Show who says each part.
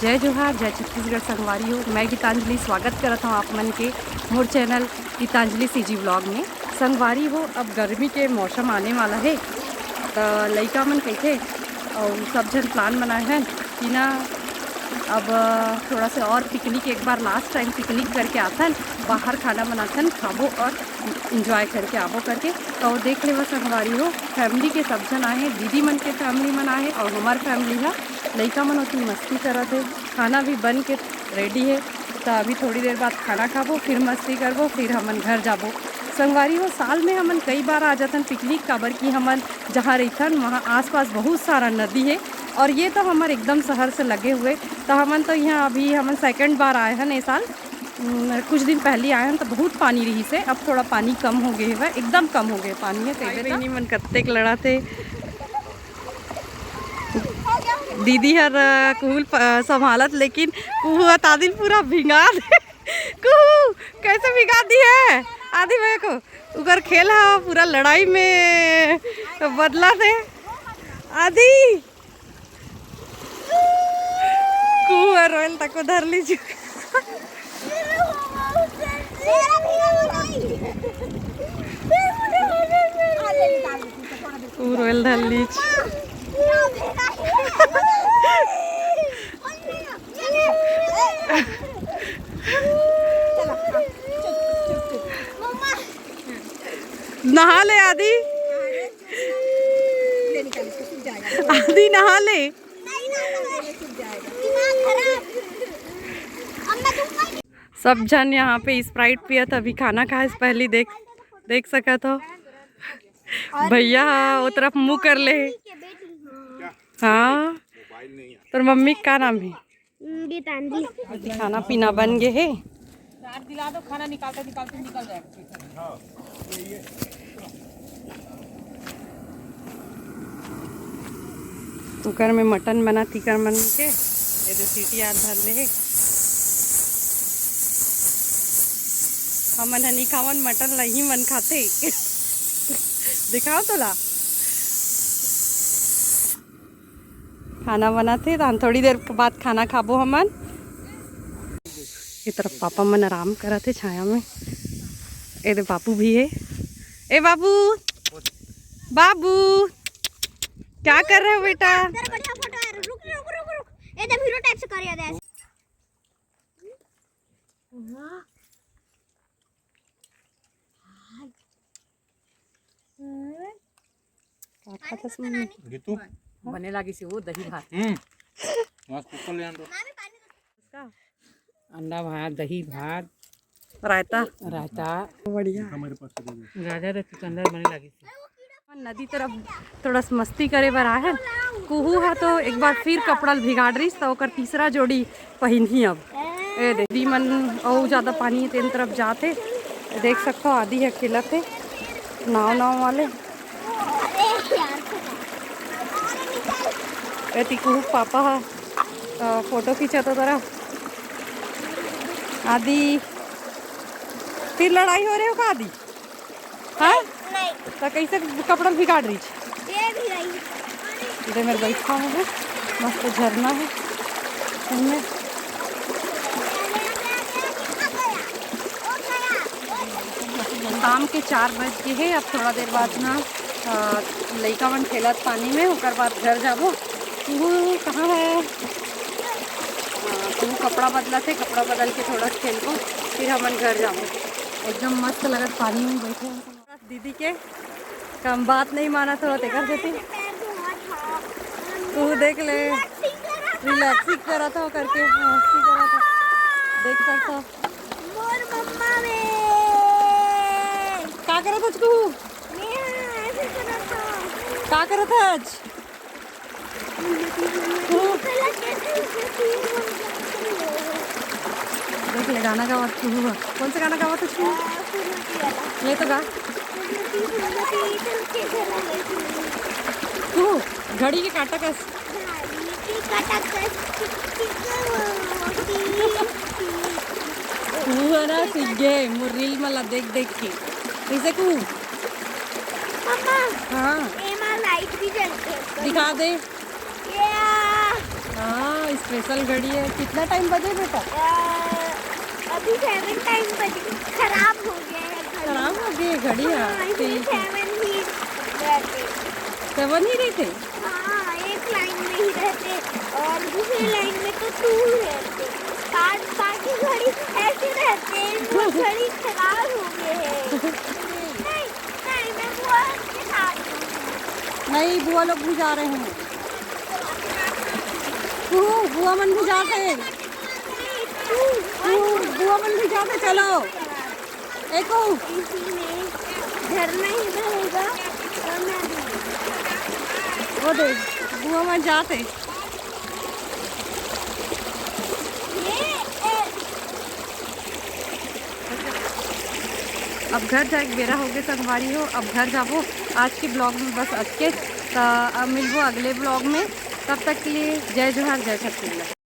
Speaker 1: जय जोहार, जय छत्तीसगढ़ संगवारी हो। मैं गीतांजलि स्वागत करता हूँ आप मन के मोर चैनल गीतांजलि सीजी व्लॉग में। संगवारी हो, अब गर्मी के मौसम आने वाला है तो लइका मन कहते और सब जन प्लान बनाए हैं कि ना अब थोड़ा सा और पिकनिक, एक बार लास्ट टाइम पिकनिक करके आथन, बाहर खाना बनाथन, खाबो और इंजॉय करके आबो करके। तो देख ले संगवारी हो, फैमिली के सब जन आए हैं, दीदी मन के फैमिली मन आए और हमार फैमिली है। लइका मन होती मस्ती करत है, खाना भी बन के रेडी है। तो अभी थोड़ी देर बाद खाना खाबो, फिर मस्ती करबो, फिर हमन घर जाबो। संगवारी हो, साल में हमन कई बार आ जातन पिकनिक, काबर की हमन जहाँ रहथन वहाँ आसपास बहुत सारा नदी है और ये तो हमारे एकदम शहर से लगे हुए। तो हमन तो यहाँ अभी हमन सेकंड बार आए हैं। इस साल कुछ दिन पहले आए हैं तो बहुत पानी रही से, अब थोड़ा पानी कम हो गए है, एकदम कम हो गए पानी है। कई नहीं मन कत्ते लड़ा थे, दीदी हर कुल संभालत, लेकिन कुहू तादिल पूरा भिंगा दे। कुहू कैसे भिंगा दी है आदि भाई को, उगर खेल है पूरा लड़ाई में बदला थे आदि। कुहू रोयल तक को धर लीजिए, रोयल धर लीजिए। नहा ले आदि, आदि नहा ले। सब जन यहाँ पे स्प्राइट पियत, अभी खाना खाए से पहले देख सकत हो। भैया वो तरफ मुँह कर ले। हाँ, तो मम्मी का नाम है गीतांजलि। खाना पीना बन गए है, दिला दो, खाना निकालते निकालते निकल जाएगा। कुकर में मटन बना, तीकर मन के ये दो सीटी याद धर ले। हमन हनी खावन मटन लही मन खाते। दिखाओ तो ला, खाना बनाते तो हम थोड़ी देर के बाद खाना खाबो हमन। ये तरफ पापा मन आराम करते छाया में। ए दे बाबू भी है। ए बाबू, बाबू क्या कर रहे हो बेटा? बने लगी से वो दही भात,
Speaker 2: अंडा भात, दही भात,
Speaker 1: रायता
Speaker 2: बढ़िया। राजा रे चुकंदर बने लगी थी।
Speaker 1: नदी तरफ थोड़ा मस्ती करे बर आए। कुहू है तो एक बार फिर कपड़ा भिगाड़ रही तो ओकर तीसरा जोड़ी पहन ही। अब ए दीदी मन और ज़्यादा पानी है तेन तरफ जाते, देख सकते हो आदि है खेलते नाव वाले। ए कुहू पापा है फोटो खींचता तरफ आदि। फिर लड़ाई हो रही हो का आदि? हाँ, तो कैसे कपड़ा भिगाड़ रही इधर मेरे बैठा है, मस्त झरना है इनमें। शाम के 4 बज गए है। अब थोड़ा देर बाद ना लइका मन खेलत पानी में, उसके बाद घर जाबो। वो कहाँ है? तू कपड़ा बदला थे, कपड़ा बदल के थोड़ा खेलबो, फिर हमन घर जाबो। एकदम मस्त लगत पानी में बैठे। दीदी के कम बात नहीं माना तो कर देती। तू देख ले, रिलैक्सिंग करा था करके, मस्ती करा था, देख सकता। क्या करा था तू? क्या करा था आज? देख ले, गाना गावा तू। कौन सा गाना गावा था तू? ये तो गा तू। घड़ी के काटा कस ना सीख गए रील मला देख के ऐसे को। हाँ, लाइट भी जलती है, दिखा दे। हाँ स्पेशल घड़ी है। कितना टाइम बजे बेटा?
Speaker 3: अभी 7 टाइम बजे खराब हो गया है घड़ी।
Speaker 1: खराब हो गई घड़ी? हाँ
Speaker 3: इसलिए
Speaker 1: ठीक है।
Speaker 3: 7 ही रहते।
Speaker 1: 7 ही रही थे?
Speaker 3: हाँ एक लाइन में ही रहते और दूसरी लाइन में तो 2 रहते। बाकी घड़ी ऐसे रहते हैं। वो घड़ी खराब हो गए हैं। नहीं नहीं मैं बुआ के साथ हूँ।
Speaker 1: नहीं बुआ लोग भी जा रहे हैं। बुआ मन भी जाते। बुआ मन भी जाते। चलो एको
Speaker 3: इसी में झरना ही रहेगा और मैं भी।
Speaker 1: वो देख बुआ मन जाते। अब घर जाए बेरा हो गए संगवारी हो। अब घर जाबो। आज के ब्लॉग में बस अटके। तो अब मिलबो अगले ब्लॉग में। तब तक के लिए जय जोहार जय छत्तीसगढ़।